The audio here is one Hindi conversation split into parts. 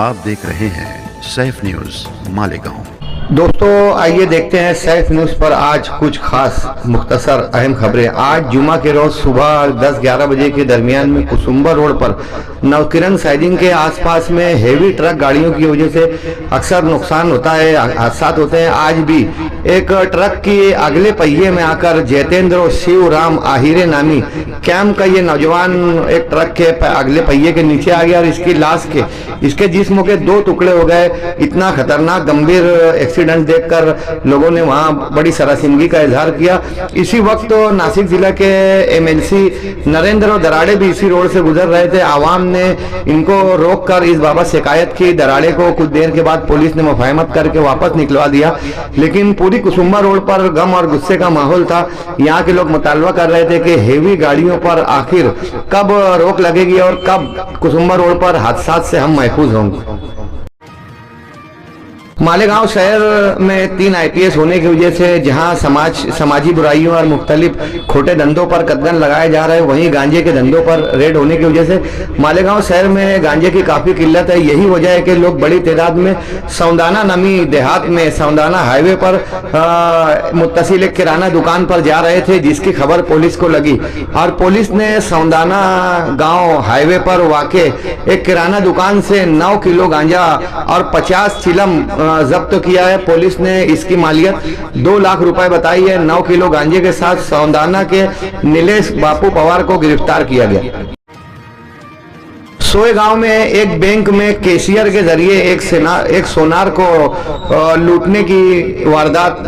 आप देख रहे हैं सैफ न्यूज मालेगांव। दोस्तों आइए देखते हैं सैफ न्यूज पर आज कुछ खास मुख्तसर अहम खबरें। आज जुमा के रोज सुबह 10-11 बजे के दरमियान में कुसुम्बा रोड पर नवकिरण साइडिंग के आसपास में हेवी ट्रक गाड़ियों की वजह से अक्सर नुकसान होता है, हादसा होते हैं। आज भी एक ट्रक की अगले पहिए में आकर जैतेंद्र शिवराम आहिरे नामी कैंप का ये नौजवान एक ट्रक के अगले पहिए के नीचे आ गया और इसकी लाश के इसके जिस्म के 2 टुकड़े हो गए। इतना खतरनाक गंभीर एक्सीडेंट देखकर लोगों ने वहां बड़ी सरासिमगी का इजहार किया। इसी वक्त नासिक जिला के एमएलसी नरेंद्र दराड़े भी इसी रोड से गुजर रहे थे। आवाम ने इनको रोककर इस बाबत शिकायत की। दराड़े को कुछ देर के बाद पुलिस ने मुफाहमत करके वापस निकलवा दिया, लेकिन पूरी कुसुम्बा रोड पर गम और गुस्से का माहौल था। यहाँ के लोग मुतालबा कर रहे थे कि हेवी गाड़ियों पर आखिर कब रोक लगेगी और कब कुसुम्बा रोड पर हादसा से हम महफूज होंगे। मालेगांव शहर में 3 IPS होने की वजह से जहां समाजी बुराइयों और मुख्तलिफ खोटे धंधों पर कदम लगाए जा रहे हैं, वहीं गांजे के धंधों पर रेड होने की वजह से मालेगांव शहर में गांजे की काफी किल्लत है। यही वजह है कि लोग बड़ी तादाद में सौंदाना नामी देहात में सौंदाना हाईवे पर मुत्तसिल एक किराना दुकान पर जा रहे थे, जिसकी खबर पुलिस को लगी और पुलिस ने सौंदाना गाँव हाईवे पर वाक़े एक किराना दुकान से 9 किलो गांजा और 50 चिलम जब्त किया है। पुलिस ने इसकी मालियत 2 लाख रुपए बताई है। 9 किलो गांजे के साथ सौंदाना के नीलेश बापू पवार को गिरफ्तार किया गया। सोए गांव में एक बैंक में कैशियर के जरिए एक सोनार को लूटने की वारदात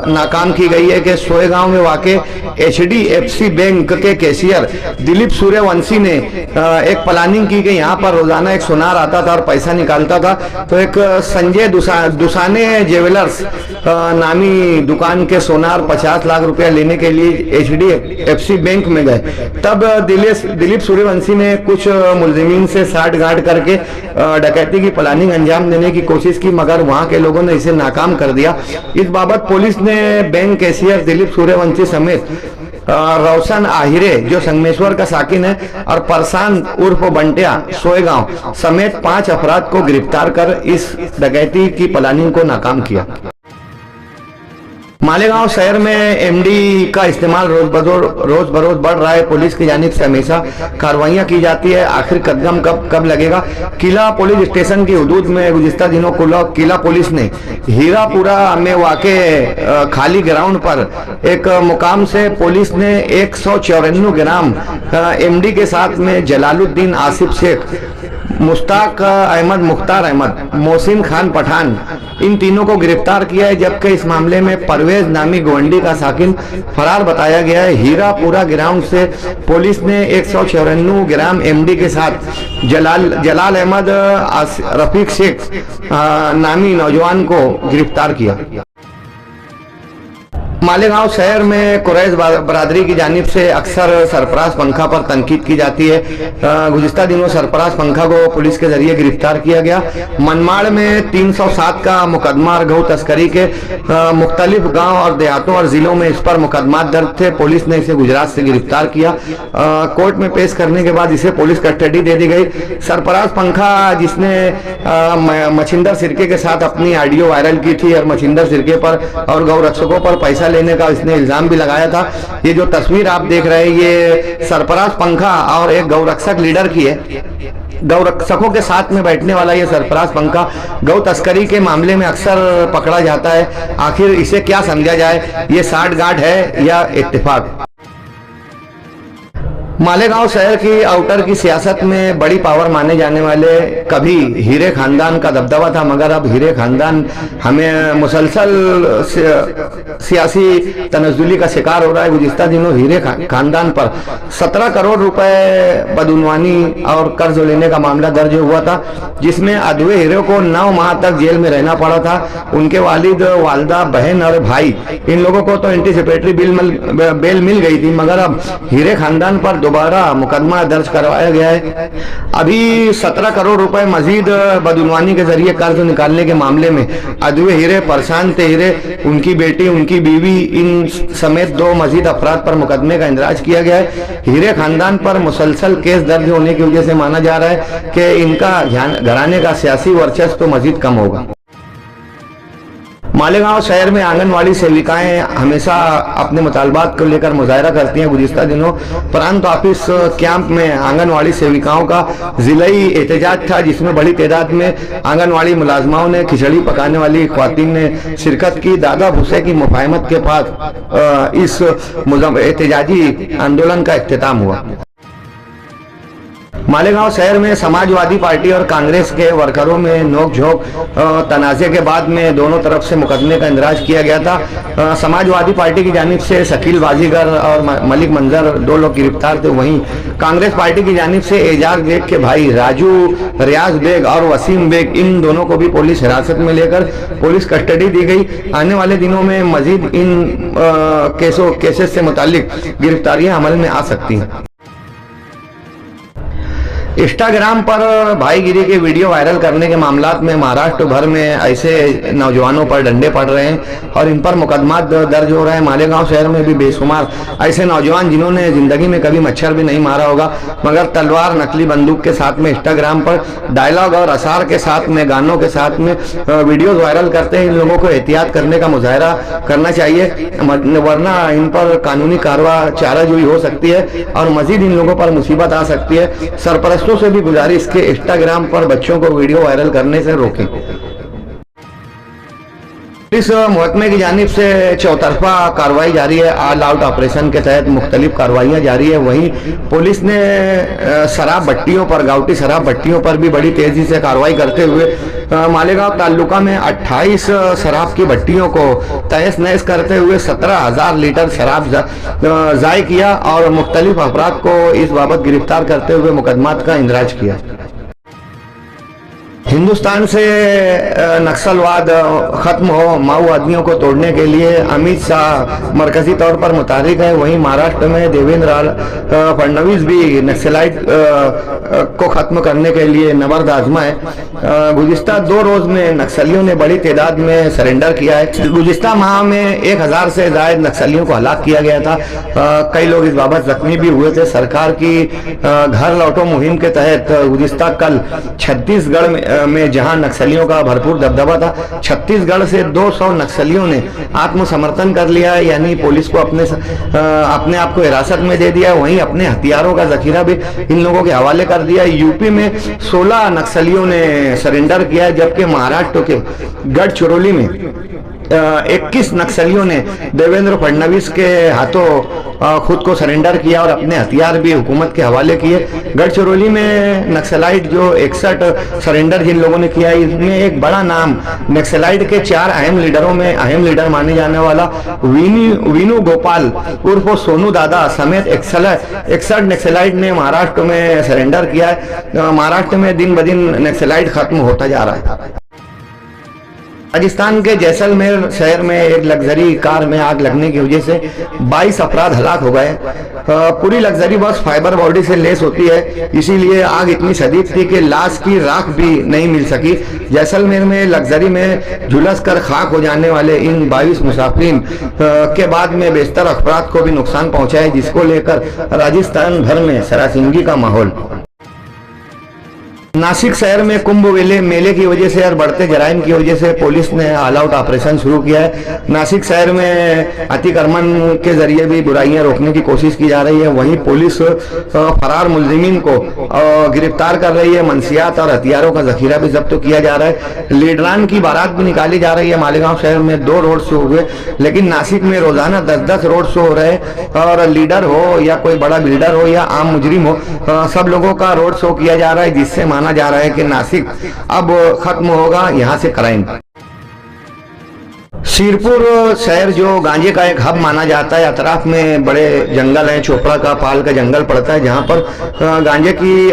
नाकाम की गई है कि सोए गांव में वाक़े HDFC बैंक के कैशियर दिलीप सूर्यवंशी ने एक प्लानिंग की कि यहाँ पर रोजाना एक सोनार आता था और पैसा निकालता था। तो एक संजय दुसाने ज्वेलर्स नामी दुकान के सोनार 50 लाख रुपया लेने के लिए HDFC बैंक में गए। तब दिलीप सूर्यवंशी ने कुछ मुलजिमीन से साठ गांठ करके डकैती की प्लानिंग अंजाम देने की कोशिश की, मगर वहां के लोगों ने इसे नाकाम कर दिया। इस बाबत पुलिस ने बैंक कैशियर दिलीप सूर्यवंशी समेत रोशन आहिरे जो संगमेश्वर का साकिन है और परसान उर्फ बंटिया सोएगांव समेत 5 अफराद को गिरफ्तार कर इस डकैती की प्लानिंग को नाकाम किया। मालेगांव शहर में MD का इस्तेमाल रोज बरोज बढ़ रहा है। पुलिस की जानिब से हमेशा कार्रवाइयां की जाती है, आखिर कदम कब लगेगा। किला पुलिस स्टेशन की हुदूद में गुज़िस्ता दिनों किला पुलिस ने हीरापुरा में वाक़े खाली ग्राउंड पर एक मुकाम से पुलिस ने 194 ग्राम MD के साथ में जलालुद्दीन आसिफ शेख, मुश्ताक अहमद, मुख्तार अहमद, मोहसिन खान पठान इन तीनों को गिरफ्तार किया है, जबकि इस मामले में परवेज नामी गवंडी का साकिन फरार बताया गया है। हीरापुरा ग्राउंड से पुलिस ने 194 ग्राम MD के साथ जलाल अहमद रफीक शेख नामी नौजवान को गिरफ्तार किया। मालेगांव शहर में कुरैश बरादरी की जानिब से अक्सर सरफराज पंखा पर तनकीद की जाती है। गुज़िस्ता दिनों सरफराज पंखा को पुलिस के जरिए गिरफ्तार किया गया। मनमाड़ में 307 का मुकदमा और गौ तस्करी के मुख्तलिफ गांव और देहातों और जिलों में इस पर मुकदमा दर्ज थे। पुलिस ने इसे गुजरात से गिरफ्तार किया। कोर्ट में पेश करने के बाद इसे पुलिस कस्टडी दे दी गई। सरफराज पंखा जिसने मछिंदर सिरके के साथ अपनी ऑडियो वायरल की थी और मछिंदर सिरके पर और गौ रक्षकों पर पैसा लेने का इसने इल्जाम भी लगाया था। ये जो तस्वीर आप देख रहे हैं ये सरफराज पंखा और एक गौरक्षक लीडर की है। गौरक्षकों के साथ में बैठने वाला ये सरफराज पंखा गौ तस्करी के मामले में अक्सर पकड़ा जाता है। आखिर इसे क्या समझा जाए, ये साठ गांठ है या इत्तेफाक। मालेगांव शहर की आउटर की सियासत में बड़ी पावर माने जाने वाले कभी हीरे खानदान का दबदबा था, मगर अब हीरे खानदान हमें मुसलसल सियासी तनज़्ज़ुली का शिकार हो रहा है। गुज़िस्ता दिनों हीरे खानदान पर 17 करोड़ रुपए बदउनवानी और कर्ज लेने का मामला दर्ज हुआ था, जिसमें अधवे हीरे को 9 माह तक जेल में रहना पड़ा था। उनके वालिद, वालदा, बहन और भाई इन लोगों को तो एंटीसिपेटरी बेल मिल गई थी, मगर अब हीरे खानदान पर दोबारा मुकदमा दर्ज करवाया गया है। अभी 17 करोड़ रुपए मजीद बदुनवानी के जरिए कर्ज निकालने के मामले में अद्वैत हीरे, प्रशांत हीरे, उनकी बेटी, उनकी बीवी, इन समेत 2 मजीद अफराद पर मुकदमे का इंदराज किया गया है। हीरे खानदान पर मुसलसल केस दर्ज होने की वजह से माना जा रहा है कि इनका घराने का सियासी वर्चस्व तो मजीद कम होगा। मालेगांव शहर में आंगनवाड़ी सेविकाएं हमेशा अपने मुतालबात को लेकर मुजाहरा करती हैं। गुज़िश्ता दिनों प्रांत ऑफिस कैंप में आंगनवाड़ी सेविकाओं का जिलाई एहतजाज था, जिसमें बड़ी तादाद में आंगनवाड़ी मुलाजमाओं ने, खिचड़ी पकाने वाली ख्वातीन ने शिरकत की। दादा भूसे की मुफाहमत के बाद इस एहतजाजी आंदोलन का इख्तिताम हुआ। मालेगांव शहर में समाजवादी पार्टी और कांग्रेस के वर्करों में नोकझोंक तनाज़े के बाद में दोनों तरफ से मुकदमे का इंदराज किया गया था। समाजवादी पार्टी की जानिब से शकील बाजीगर और मलिक मंजर 2 लोग गिरफ्तार थे। वहीं कांग्रेस पार्टी की जानिब से एजाज बेग के भाई राजू, रियाज बेग और वसीम बेग, इन दोनों को भी पुलिस हिरासत में लेकर पुलिस कस्टडी दी गई। आने वाले दिनों में मजीद इन केसेस से मुतालिक गिरफ्तारियां अमल में आ सकती हैं। इंस्टाग्राम पर भाईगिरी के वीडियो वायरल करने के मामलात में महाराष्ट्र भर में ऐसे नौजवानों पर डंडे पड़ रहे हैं और इन पर मुकदमा दर्ज हो रहा है। मालेगांव शहर में भी बेशुमार ऐसे नौजवान जिन्होंने जिंदगी में कभी मच्छर भी नहीं मारा होगा, मगर तलवार, नकली बंदूक के साथ में इंस्टाग्राम पर डायलॉग और असार के साथ में, गानों के साथ में वीडियोज वायरल करते हैं। इन लोगों को एहतियात करने का मुजाहरा करना चाहिए, वरना इन पर कानूनी कार्रवाई चाराजोई हो सकती है और मजीद इन लोगों पर मुसीबत आ सकती है। सरपरस्त से भी गुजारिश के इंस्टाग्राम पर बच्चों को वीडियो वायरल करने से रोकें। पुलिस महकमे की जानिब से चौतरफा कार्रवाई जारी है। ऑल आउट ऑपरेशन के तहत मुख्तलिफ कार्रवाइयाँ जारी है। वहीं पुलिस ने शराब भट्टियों पर, गावटी शराब भट्टियों पर भी बड़ी तेजी से कार्रवाई करते हुए मालेगांव तालुका में 28 शराब की भट्टियों को तहस नहस करते हुए 17,000 लीटर शराब ज़ाय किया और मुख्तलिफ अफराद को इस बाबत गिरफ्तार करते हुए मुकदमात का इंदराज किया। हिंदुस्तान से नक्सलवाद खत्म हो, माओवादियों को तोड़ने के लिए अमित शाह मरकजी तौर पर मुतहरिक है। वहीं महाराष्ट्र में देवेंद्र फडणवीस भी नक्सलाइट को खत्म करने के लिए नबर्द आजमा है। गुज़िश्ता 2 रोज में नक्सलियों ने बड़ी तादाद में सरेंडर किया है। गुज़िश्ता माह में 1000 से ज्यादा नक्सलियों को हलाक किया गया था। कई लोग इस बाबत जख्मी भी हुए थे। सरकार की घर लौटो मुहिम के तहत गुज़िश्ता कल छत्तीसगढ़ में जहां नक्सलियों का भरपूर दबदबा था, छत्तीसगढ़ से 200 नक्सलियों ने आत्मसमर्पण कर लिया है, यानी पुलिस को अपने आप को हिरासत में दे दिया। वहीं अपने हथियारों का जखीरा भी इन लोगों के हवाले कर दिया। यूपी में 16 नक्सलियों ने सरेंडर किया है, जबकि महाराष्ट्र के गढ़चिरौली में 21 नक्सलियों ने देवेंद्र फडणवीस के हाथों खुद को सरेंडर किया और अपने हथियार भी हुकूमत के हवाले किए। गढ़चिरौली में नक्सलाइट जो 61 सरेंडर जिन लोगों ने किया, इसमें एक बड़ा नाम नक्सलाइट के 4 अहम लीडरों में अहम लीडर माने जाने वाला वीनू गोपाल उर्फ सोनू दादा समेत 61 नक्सलाइट ने महाराष्ट्र में सरेंडर किया है। महाराष्ट्र में दिन ब दिन नक्सलाइट खत्म होता जा रहा है। राजस्थान के जैसलमेर शहर में एक लग्जरी कार में आग लगने की वजह से 22 अफराद हलाक हो गए। पूरी लग्जरी बस फाइबर बॉडी से लेस होती है, इसीलिए आग इतनी शदीद थी कि लाश की राख भी नहीं मिल सकी। जैसलमेर में लग्जरी में झुलस कर खाक हो जाने वाले इन 22 मुसाफिरीन के बाद में बेशतर अफराद को भी नुकसान पहुंचा है, जिसको लेकर राजस्थान भर में सरासिंगी का माहौल। नासिक शहर में कुंभ मेले की वजह से और बढ़ते जराइम की वजह से पुलिस ने ऑल आउट ऑपरेशन शुरू किया है। नासिक शहर में अतिक्रमण के जरिए भी बुराइयां रोकने की कोशिश की जा रही है। वहीं पुलिस फरार मुलजिमीन को गिरफ्तार कर रही है। मनसियात और हथियारों का जखीरा भी जब्त किया जा रहा है। लीडरान की बारात भी निकाली जा रही है। मालेगांव शहर में 2 रोड शो हुए, लेकिन नासिक में रोजाना 10-10 रोड शो हो रहे हैं और लीडर हो या कोई बड़ा बिल्डर हो या आम मुजरिम हो, सब लोगों का रोड शो किया जा रहा है, जिससे माना जा रहा है कि नासिक अब खत्म होगा, यहां से क्राइम। सिरपुर शहर जो गांजे का एक हब माना जाता है, अतराफ में बड़े जंगल हैं, चोपड़ा का पाल का जंगल पड़ता है जहां पर गांजे की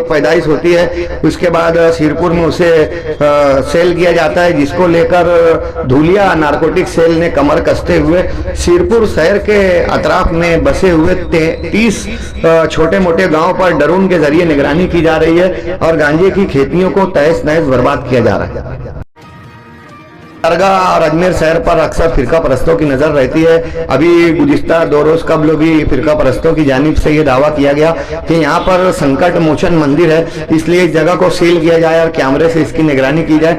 पैदाइश होती है। उसके बाद सिरपुर में उसे सेल किया जाता है, जिसको लेकर धूलिया नारकोटिक सेल ने कमर कसते हुए सिरपुर शहर के अतराफ में बसे हुए 30 छोटे मोटे गाँव पर ड्रोन के जरिए निगरानी की जा रही है और गांजे की खेतियों को तहस नहस बर्बाद किया जा रहा है। दरगाह और अजमेर शहर पर अक्सर फिरका परस्तों की नजर रहती है। अभी गुज़िश्ता 2 रोज कबल भी फिरका परस्तों की जानिब से ये दावा किया गया कि यहाँ पर संकट मोचन मंदिर है, इसलिए इस जगह को सील किया जाए और कैमरे से इसकी निगरानी की जाए।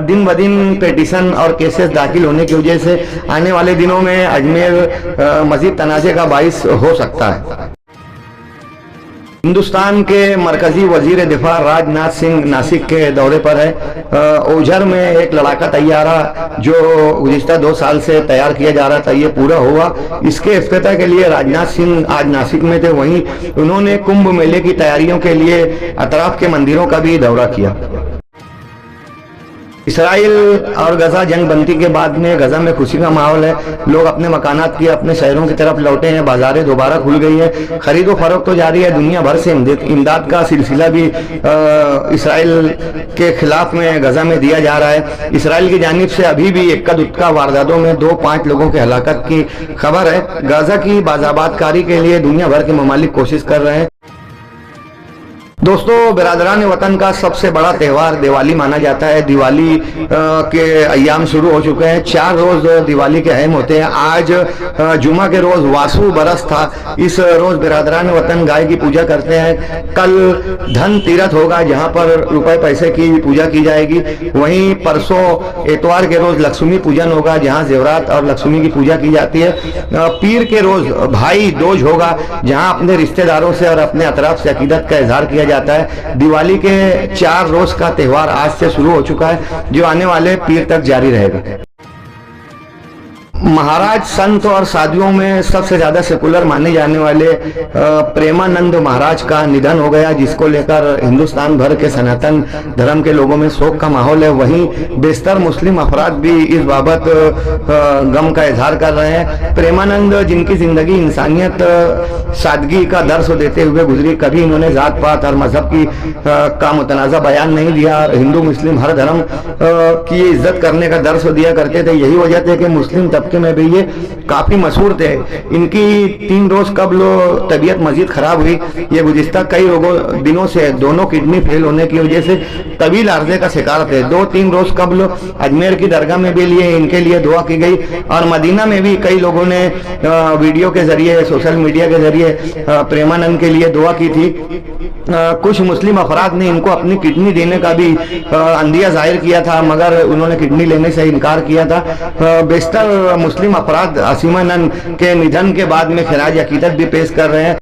दिन ब दिन पिटीशन और केसेस दाखिल होने की वजह से आने वाले दिनों में अजमेर मजीद तनाज़े का बाइस हो सकता है। हिंदुस्तान के मरकजी वजीर दिफा राजनाथ सिंह नासिक के दौरे पर है। ओझर में एक लड़ाका तैयारा जो गुज़िश्ता 2 साल से तैयार किया जा रहा था, ये पूरा हुआ। इसके इफ्तिताह के लिए राजनाथ सिंह आज नासिक में थे। वहीं उन्होंने कुंभ मेले की तैयारियों के लिए अतराफ के मंदिरों का भी दौरा किया। इसराइल और गजा जंग बंदी के बाद में गजा में खुशी का माहौल है। लोग अपने मकानात की अपने शहरों की तरफ लौटे हैं, बाजारें दोबारा खुल गई है, खरीदो फरोख्त तो जारी है। दुनिया भर से इमदाद का सिलसिला भी इसराइल के खिलाफ में गजा में दिया जा रहा है। इसराइल की जानिब से अभी भी इक्का दुक्का वारदातों में 2-5 लोगों के हलाकत की खबर है। गजा की बाजाबादकारी के लिए दुनिया भर के ममालिक कोशिश कर रहे हैं। दोस्तों, बिरादरान वतन का सबसे बड़ा त्यौहार दिवाली माना जाता है। दिवाली के अय्याम शुरू हो चुके हैं। 4 रोज दिवाली के अहम होते हैं। आज जुमा के रोज वासु बरस था। इस रोज बिरादरान वतन गाय की पूजा करते हैं। कल धन तीरथ होगा जहां पर रुपए पैसे की पूजा की जाएगी। वहीं परसों एतवार के रोज लक्ष्मी पूजन होगा जहां जेवरात और लक्ष्मी की पूजा की जाती है। पीर के रोज भाई दोज होगा जहां अपने रिश्तेदारों से और अपने अतराफ से अकीदत का इजहार किया जाता है। दिवाली के 4 रोज का त्यौहार आज से शुरू हो चुका है जो आने वाले पीर तक जारी रहेगा। महाराज संत और साधुओं में सबसे ज्यादा सेकुलर माने जाने वाले प्रेमानंद महाराज का निधन हो गया, जिसको लेकर हिंदुस्तान भर के सनातन धर्म के लोगों में शोक का माहौल है। वहीं बेशतर मुस्लिम अफराद भी इस बाबत गम का इजहार कर रहे हैं। प्रेमानंद जिनकी जिंदगी इंसानियत सादगी का दर्स देते हुए गुजरी, कभी इन्होंने जात पात और मजहब का मुतनाज़ा बयान नहीं दिया। हिंदू मुस्लिम हर धर्म की इज्जत करने का दर्स दिया करते थे। यही वजह थी कि मुस्लिम तबके में भी ये काफी मशहूर थे। इनकी 3 रोज कबल तबीयत मजीद खराब हुई। ये गुज़िश्ता कई दिनों से दोनों किडनी फेल होने की वजह से तवील अर्जे का शिकार थे। 2-3 रोज कबल अजमेर की दरगाह में भी इनके लिए दुआ की गई और मदीना में भी कई लोगों ने वीडियो के जरिए सोशल मीडिया के जरिए प्रेमानंद के लिए दुआ की थी। कुछ मुस्लिम अफराद ने इनको अपनी किडनी देने का भी अंदिया जाहिर किया था, मगर उन्होंने किडनी लेने से इनकार किया था। बेशतर मुस्लिम अफराद असीमानंद के निधन के बाद में खिराज अकीदत भी पेश कर रहे हैं।